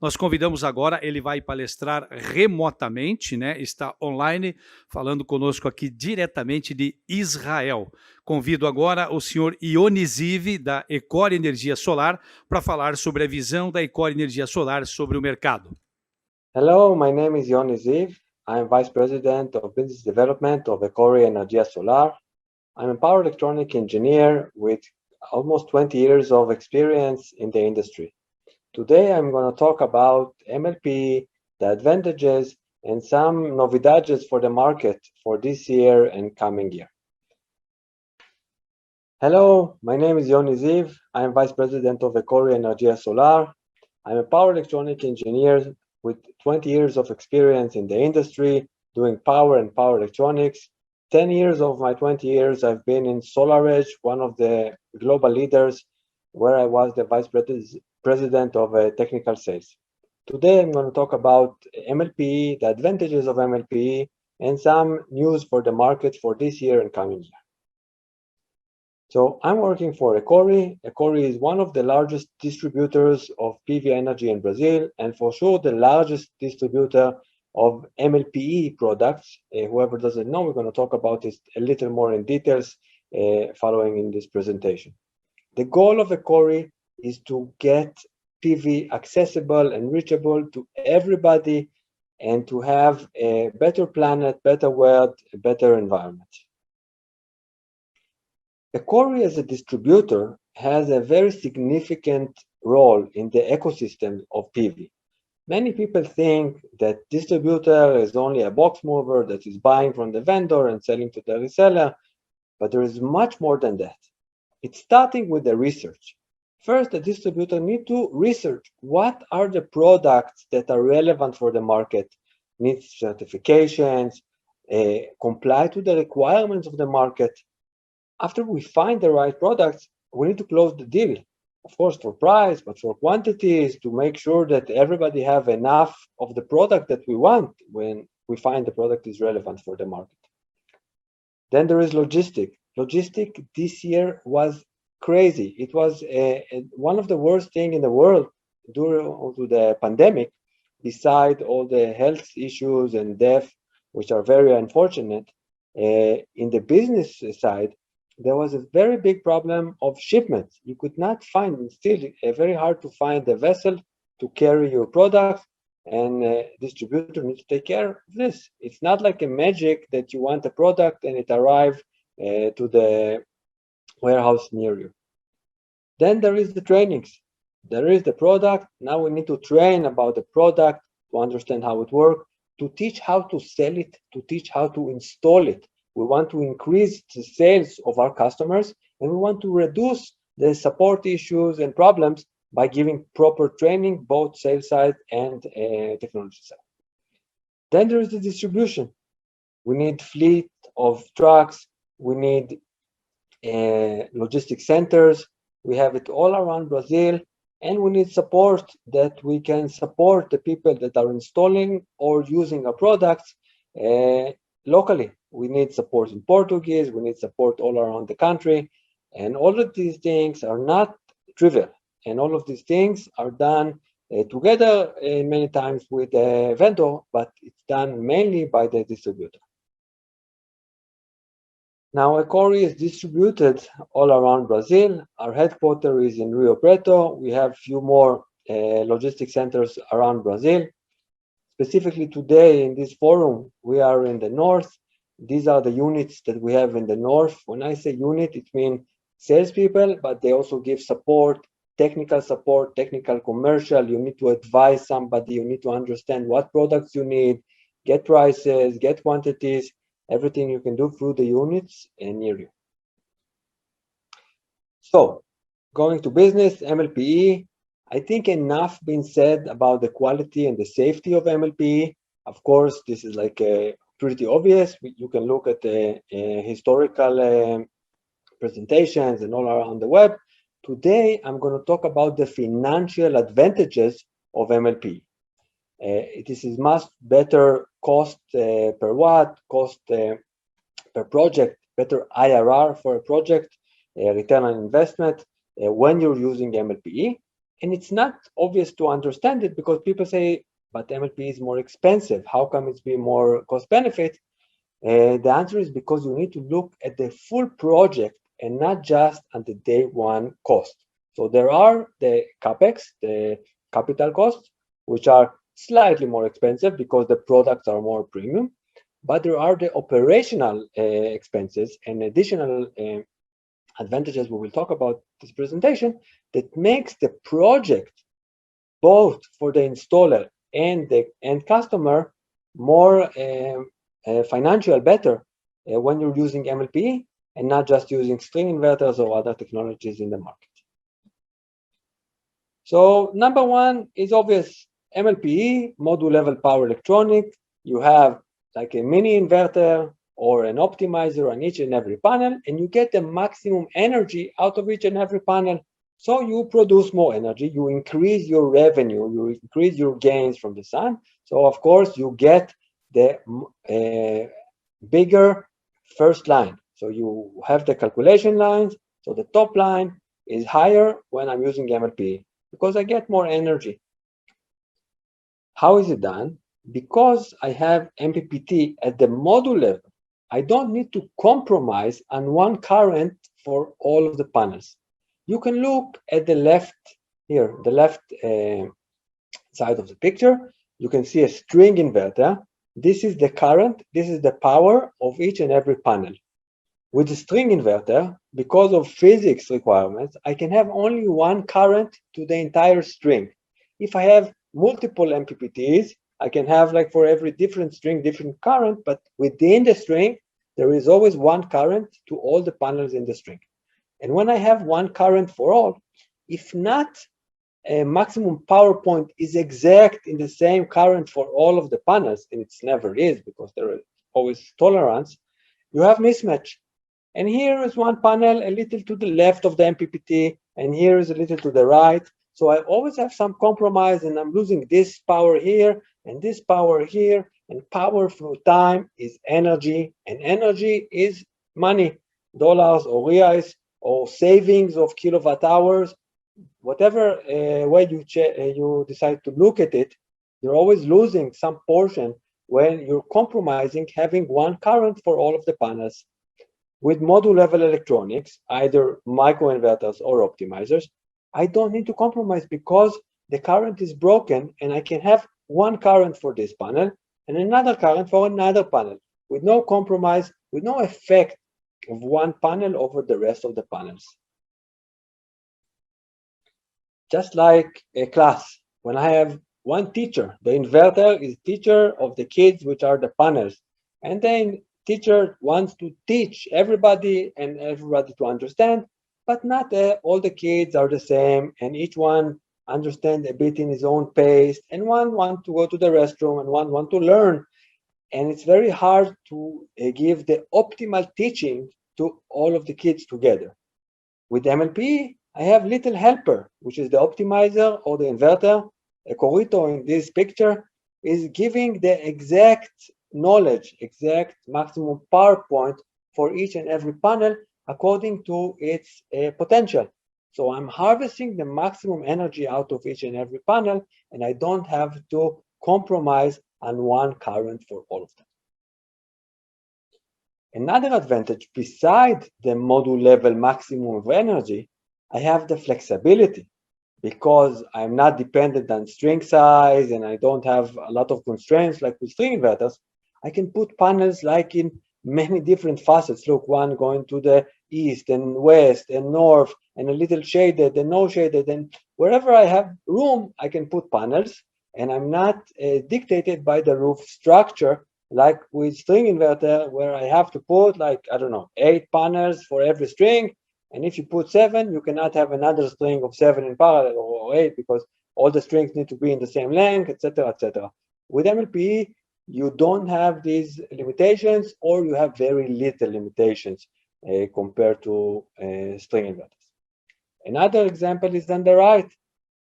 Nós convidamos agora, ele vai palestrar remotamente, né? Está online, falando conosco aqui diretamente de Israel. Convido agora o senhor Yoni, da Ecori Energia Solar, para falar sobre a visão da Ecori Energia Solar sobre o mercado. Hello, my name is Yoni. I'm Vice-President of Business Development of Ecori Energia Solar. I'm a power electronic engineer with almost 20 years of experience in the industry. Today, I'm going to talk about MLPE, the advantages, and some novidades for the market for this year and coming year. Hello, my name is Yoni. I'm Vice President of Ecori Energia Solar. I'm a power electronic engineer with 20 years of experience in the industry, doing power and power electronics. 10 years of my 20 years, I've been in SolarEdge, one of the global leaders, where I was the Vice President of technical sales. Today, I'm going to talk about MLPE, the advantages of MLPE, and some news for the market for this year and coming year. So I'm working for Ecori. Ecori is one of the largest distributors of PV energy in Brazil, and for sure the largest distributor of MLPE products. Whoever doesn't know, we're going to talk about this a little more in details following in this presentation. The goal of Ecori is to get PV accessible and reachable to everybody and to have a better planet, better world, a better environment. Ecori as a distributor has a very significant role in the ecosystem of PV. Many people think that distributor is only a box mover that is buying from the vendor and selling to the reseller, but there is much more than that. It's starting with the research. First, the distributor needs to research what are the products that are relevant for the market, needs certifications, comply to the requirements of the market. After we find the right products, we need to close the deal. Of course, for price, but for quantities, to make sure that everybody have enough of the product that we want when we find the product is relevant for the market. Then there is logistic. Logistic this year was crazy. It was one of the worst things in the world during the pandemic, beside all the health issues and death, which are very unfortunate. In the business side, there was a very big problem of shipments. You could not find, it's still very hard to find the vessel to carry your product, and distributor needs to take care of this. It's not like a magic that you want a product and it arrives to the warehouse near you. Then there is the trainings. There is the product. Now we need to train about the product, to understand how it works, to teach how to sell it, to teach how to install it. We want to increase the sales of our customers, and we want to reduce the support issues and problems by giving proper training, both sales side and technology side. Then there is the distribution. We need fleet of trucks. We need logistic centers. We have it all around Brazil, and we need support that we can support the people that are installing or using our products locally. We need support in Portuguese, we need support all around the country, and all of these things are not trivial, and all of these things are done together many times with a vendor, but it's done mainly by the distributor. Now, Ecori is distributed all around Brazil. Our headquarters is in Rio Preto. We have a few more logistics centers around Brazil. Specifically today in this forum, we are in the North. These are the units that we have in the North. When I say unit, it means salespeople, but they also give support, technical, commercial. You need to advise somebody. You need to understand what products you need, get prices, get quantities, everything you can do through the units near you. So, going to business, MLPE. I think enough been said about the quality and the safety of MLPE. Of course, this is like pretty obvious. You can look at the historical presentations and all around the web. Today, I'm going to talk about the financial advantages of MLPE. This is much better cost per watt, cost per project, better IRR for a project, return on investment when you're using MLPE. And it's not obvious to understand it because people say, but MLPE is more expensive. How come it's be more cost benefit? The answer is because you need to look at the full project and not just at the day one cost. So there are the CapEx, the capital costs, which are slightly more expensive because the products are more premium, but there are the operational expenses and additional advantages we will talk about this presentation that makes the project, both for the installer and the end customer, more financial better when you're using MLPE and not just using string inverters or other technologies in the market. So number one is obvious, MLPE, module level power electronic. You have like a mini inverter or an optimizer on each and every panel, and you get the maximum energy out of each and every panel. So you produce more energy, you increase your revenue, you increase your gains from the sun. So of course you get the bigger first line. So you have the calculation lines. So the top line is higher when I'm using MLPE because I get more energy. How is it done? Because I have MPPT at the module level, I don't need to compromise on one current for all of the panels. You can look at the left here, the left side of the picture. You can see a string inverter. This is the current, this is the power of each and every panel. With the string inverter, because of physics requirements, I can have only one current to the entire string. If I have multiple MPPTs, I can have like for every different string, different current, but within the string, there is always one current to all the panels in the string. And when I have one current for all, if not a maximum power point is exact in the same current for all of the panels, and it's never is because there is always tolerance, you have mismatch. And here is one panel a little to the left of the MPPT, and here is a little to the right. So I always have some compromise, and I'm losing this power here and this power here. And power through time is energy, and energy is money, dollars or reais or savings of kilowatt hours. Whatever way you decide to look at it, you're always losing some portion when you're compromising having one current for all of the panels. With module level electronics, either microinverters or optimizers, I don't need to compromise because the current is broken and I can have one current for this panel and another current for another panel with no compromise, with no effect of one panel over the rest of the panels. Just like a class, when I have one teacher, the inverter is teacher of the kids, which are the panels, and then teacher wants to teach everybody and everybody to understand, but not all the kids are the same, and each one understand a bit in his own pace, and one want to go to the restroom and one want to learn. And it's very hard to give the optimal teaching to all of the kids together. With MLPE, I have little helper, which is the optimizer or the inverter. Ecori in this picture is giving the exact knowledge, exact maximum power point for each and every panel according to its potential. So I'm harvesting the maximum energy out of each and every panel, and I don't have to compromise on one current for all of them. Another advantage beside the module level maximum of energy, I have the flexibility because I'm not dependent on string size and I don't have a lot of constraints like with string inverters. I can put panels like in many different facets. Look, one going to the east and west and north and a little shaded and no shaded, and wherever I have room, I can put panels, and I'm not dictated by the roof structure like with string inverter where I have to put like, I don't know, 8 panels for every string. And if you put 7, you cannot have another string of 7 in parallel or 8 because all the strings need to be in the same length, etc., etc. With MLPE, you don't have these limitations, or you have very little limitations compared to string inverters. Another example is on the right.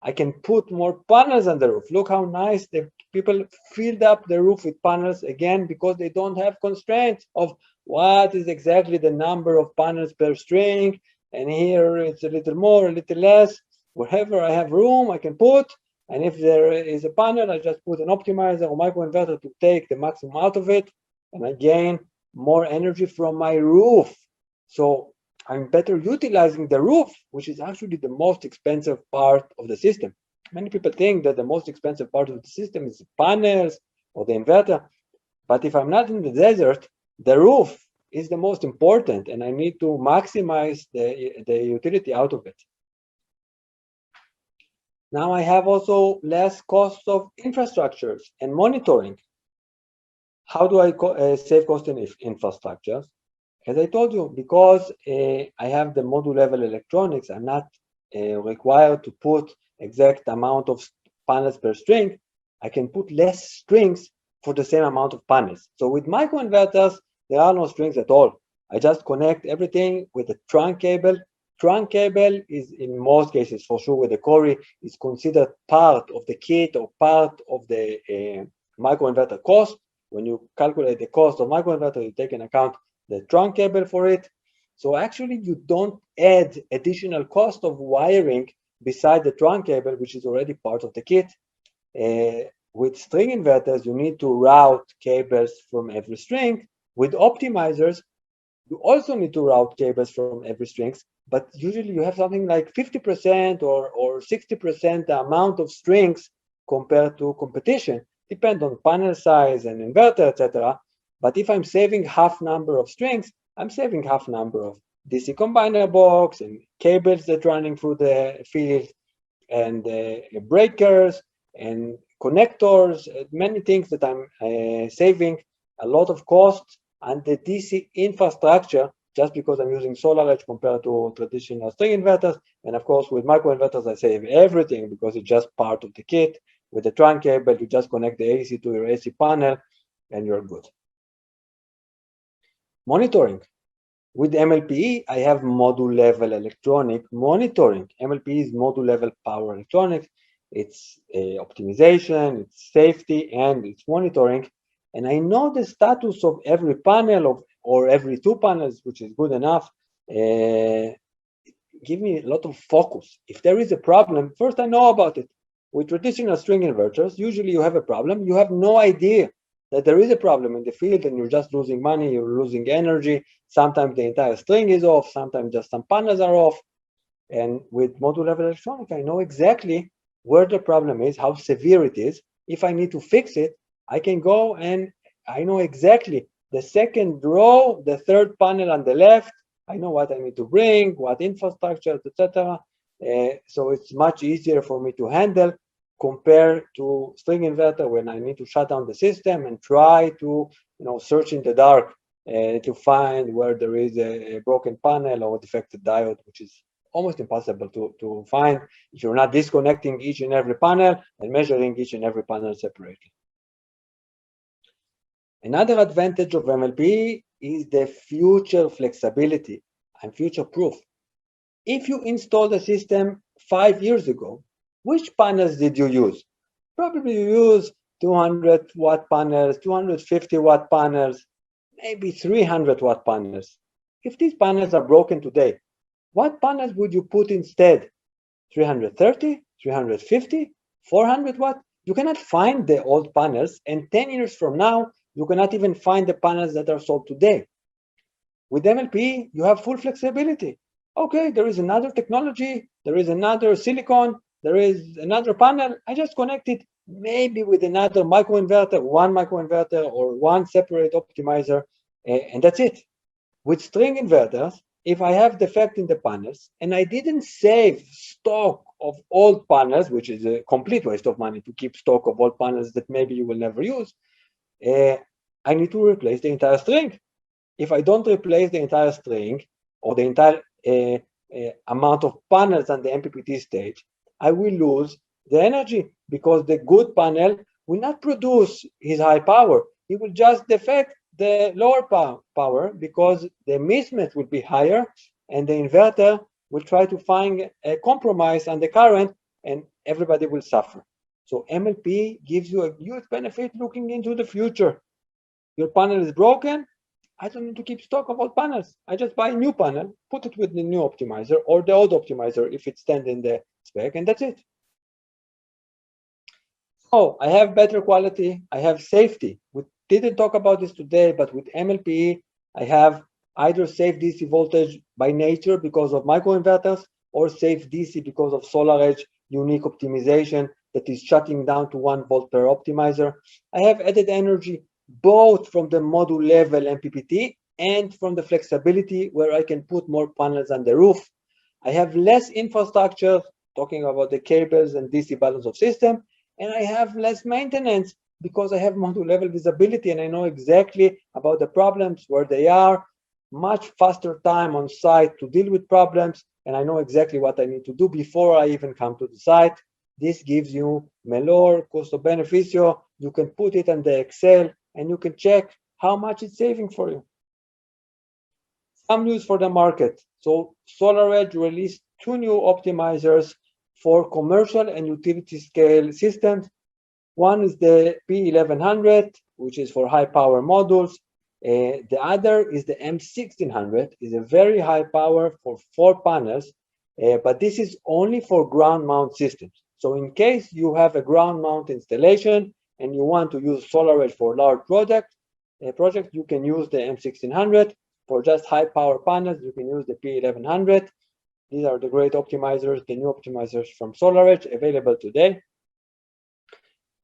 I can put more panels on the roof. Look how nice the people filled up the roof with panels again because they don't have constraints of what is exactly the number of panels per string. And here it's a little more, a little less. Wherever I have room, I can put, and if there is a panel, I just put an optimizer or microinverter to take the maximum out of it, and I gain more energy from my roof. So I'm better utilizing the roof, which is actually the most expensive part of the system. Many people think that the most expensive part of the system is the panels or the inverter, but if I'm not in the desert, the roof is the most important, and I need to maximize the utility out of it. Now I have also less costs of infrastructures and monitoring. How do I save cost in infrastructures? As I told you, because I have the module level electronics, I'm not required to put exact amount of panels per string. I can put less strings for the same amount of panels. So with microinverters, there are no strings at all. I just connect everything with a trunk cable. Trunk cable is, in most cases, for sure with the Ecori, is considered part of the kit or part of the microinverter cost. When you calculate the cost of microinverter, you take into account the trunk cable for it. So actually, you don't add additional cost of wiring beside the trunk cable, which is already part of the kit. With string inverters, you need to route cables from every string. With optimizers, you also need to route cables from every strings, but usually you have something like 50% or 60% the amount of strings compared to competition, depend on panel size and inverter, etc. But if I'm saving half number of strings, I'm saving half number of DC combiner box and cables that running through the field and breakers and connectors, many things that I'm saving a lot of costs and the DC infrastructure just because I'm using SolarEdge compared to traditional string inverters. And of course, with microinverters, I save everything because it's just part of the kit. With the trunk cable, you just connect the AC to your AC panel and you're good. Monitoring. With MLPE, I have module level electronic monitoring. MLPE is module level power electronics. It's optimization, it's safety, and it's monitoring. And I know the status of every panel or every two panels, which is good enough. Give me a lot of focus. If there is a problem, first I know about it. With traditional string inverters, usually you have a problem. You have no idea that there is a problem in the field and you're just losing money, you're losing energy. Sometimes the entire string is off, sometimes just some panels are off. And with module level electronics, I know exactly where the problem is, how severe it is. If I need to fix it, I can go and I know exactly the second row, the third panel on the left. I know what I need to bring, what infrastructure, etc. So it's much easier for me to handle compared to string inverter when I need to shut down the system and try to search in the dark to find where there is a broken panel or defective diode, which is almost impossible to find if you're not disconnecting each and every panel and measuring each and every panel separately. Another advantage of MLPE is the future flexibility and future proof. If you installed the system 5 years ago, which panels did you use? Probably you use 200 watt panels, 250 watt panels, maybe 300 watt panels. If these panels are broken today, what panels would you put instead? 330, 350, 400 watt? You cannot find the old panels, and 10 years from now, you cannot even find the panels that are sold today. With MLPE, you have full flexibility. Okay, there is another technology, there is another silicon, there is another panel. I just connect it maybe with another microinverter, one microinverter or one separate optimizer, and that's it. With string inverters, if I have defect in the panels and I didn't save stock of old panels, which is a complete waste of money to keep stock of old panels that maybe you will never use, I need to replace the entire string. If I don't replace the entire string or the entire amount of panels on the MPPT stage, I will lose the energy because the good panel will not produce his high power. It will just defect the lower power because the mismatch will be higher and the inverter will try to find a compromise on the current and everybody will suffer. So MLP gives you a huge benefit looking into the future. Your panel is broken, I don't need to keep stock of old panels. I just buy a new panel, put it with the new optimizer or the old optimizer if it's standing in the spec, and that's it. So I have better quality, I have safety. We didn't talk about this today, but with MLPE, I have either safe DC voltage by nature because of microinverters, or safe DC because of SolarEdge unique optimization that is shutting down to 1 volt per optimizer. I have added energy both from the module level MPPT and from the flexibility where I can put more panels on the roof. I have less infrastructure, talking about the cables and DC balance of system, and I have less maintenance because I have module level visibility and I know exactly about the problems, where they are, much faster time on site to deal with problems, and I know exactly what I need to do before I even come to the site. This gives you melhor costo beneficio. You can put it on the Excel and you can check how much it's saving for you. Some news for the market. So SolarEdge released 2 new optimizers for commercial and utility scale systems. One is the P1100, which is for high power modules. The other is the M1600, is a very high power for 4 panels, but this is only for ground mount systems. So in case you have a ground mount installation and you want to use SolarEdge for large project, you can use the M1600. For just high power panels, you can use the P1100. These are the great optimizers, the new optimizers from SolarEdge available today.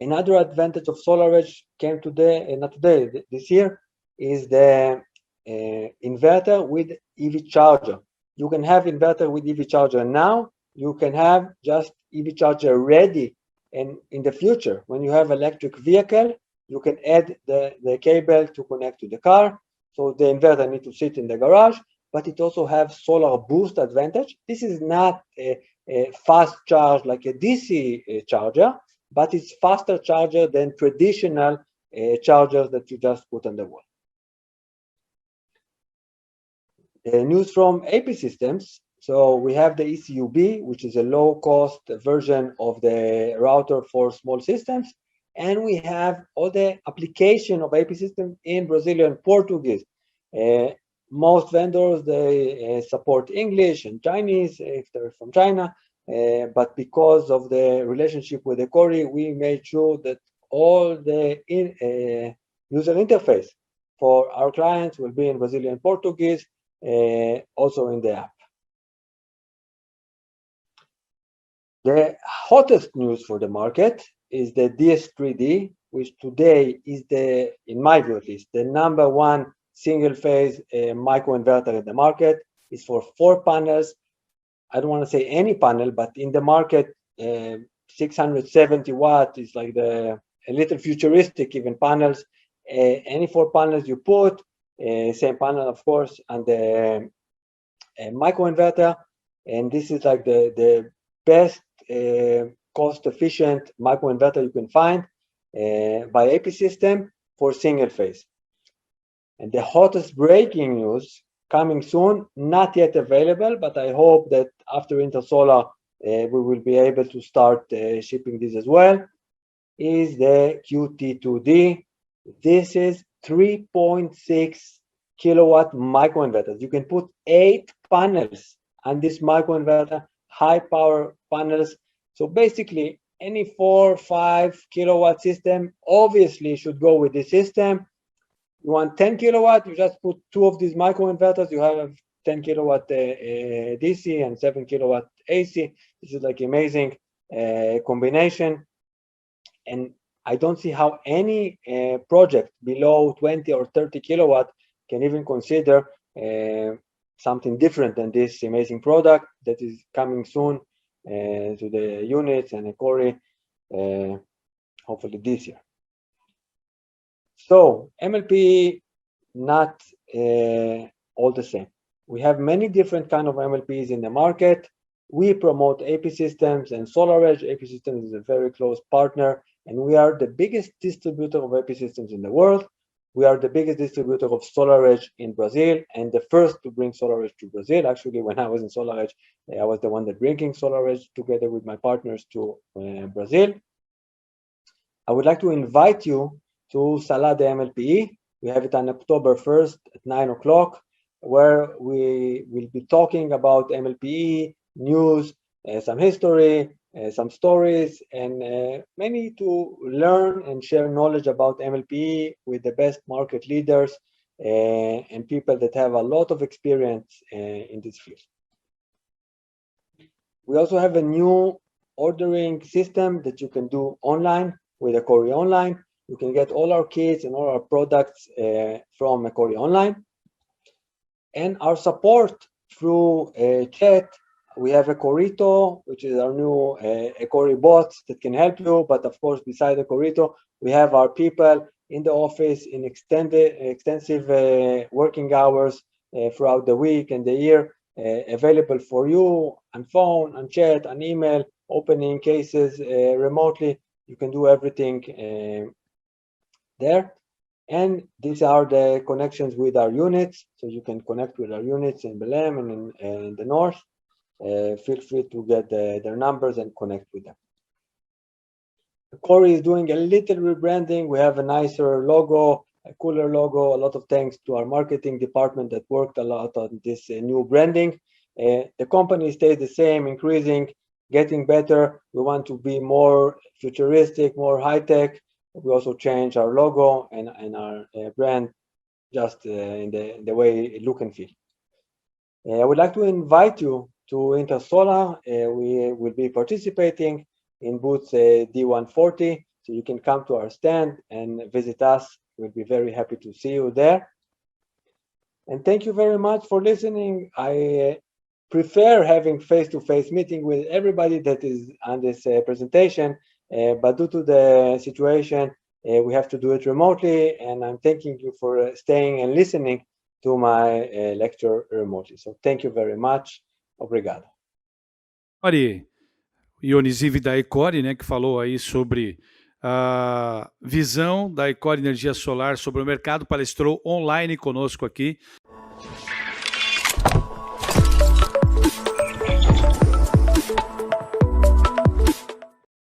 Another advantage of SolarEdge came today, not today, this year, is the inverter with EV charger. You can have inverter with EV charger now. You can have just EV charger ready, and in the future, when you have electric vehicle, you can add the cable to connect to the car. So the inverter needs to sit in the garage, but it also has solar boost advantage. This is not a fast charge like a DC charger, but it's faster charger than traditional chargers that you just put on the wall. News from AP Systems. So we have the ECUB, which is a low-cost version of the router for small systems. And we have all the application of AP Systems in Brazilian Portuguese. Most vendors, they support English and Chinese if they're from China. But because of the relationship with Ecori, we made sure that all the user interface for our clients will be in Brazilian Portuguese, also in the app. The hottest news for the market is the DS3D, which today is in my view at least, the #1 single-phase microinverter in the market. It's for 4 panels. I don't want to say any panel, but in the market, 670 watt is like a little futuristic even panels. Any 4 panels you put, same panel of course, and the microinverter, and this is like the best cost-efficient microinverter you can find by AP System for single phase. And the hottest breaking news coming soon, not yet available, but I hope that after Intersolar we will be able to start shipping this as well, is the QT2D. This is 3.6 kilowatt microinverters. You can put 8 panels on this microinverter, high power panels. So basically any 4 or 5 kilowatt system obviously should go with this system. You want 10 kilowatt, you just put 2 of these microinverters, you have 10 kilowatt DC and 7 kilowatt AC. This is like amazing combination. And I don't see how any project below 20 or 30 kilowatt can even consider something different than this amazing product that is coming soon to the units and Ecori, hopefully this year. So MLPE, not all the same. We have many different kind of MLPEs in the market. We promote AP Systems and SolarEdge. AP Systems is a very close partner, and we are the biggest distributor of AP Systems in the world. We are the biggest distributor of SolarEdge in Brazil, and the first to bring SolarEdge to Brazil. Actually, when I was in SolarEdge, I was the one that bringing SolarEdge together with my partners to Brazil. I would like to invite you to Sala de MLPE. We have it on October 1st at 9 o'clock, where we will be talking about MLPE news, some history, some stories, and many to learn and share knowledge about MLPE with the best market leaders and people that have a lot of experience in this field. We also have a new ordering system that you can do online with Ecori Online. You can get all our kits and all our products from Ecori Online. And our support through chat, we have Ecorito, which is our new Ecori bot that can help you. But of course, beside Ecorito, we have our people in the office in extensive working hours throughout the week and the year, available for you on phone, on chat, on email, opening cases remotely. You can do everything there. And these are the connections with our units. So you can connect with our units in Belém and in the North. Feel free to get their numbers and connect with them. Ecori is doing a little rebranding. We have a nicer logo, a cooler logo. A lot of thanks to our marketing department that worked a lot on this new branding. The company stays the same, increasing, getting better. We want to be more futuristic, more high-tech. We also change our logo and our brand just in the way it look and feel. I would like to invite you to Intersolar. We will be participating in booth D140, so you can come to our stand and visit us. We'll be very happy to see you there. And thank you very much for listening. I prefer having face-to-face meeting with everybody that is on this presentation, but due to the situation, we have to do it remotely, and I'm thanking you for staying and listening to my lecture remotely. So thank you very much. Obrigado. Yoni da Ecori, né, que falou aí sobre a visão da Ecori Energia Solar sobre o mercado, palestrou online conosco aqui.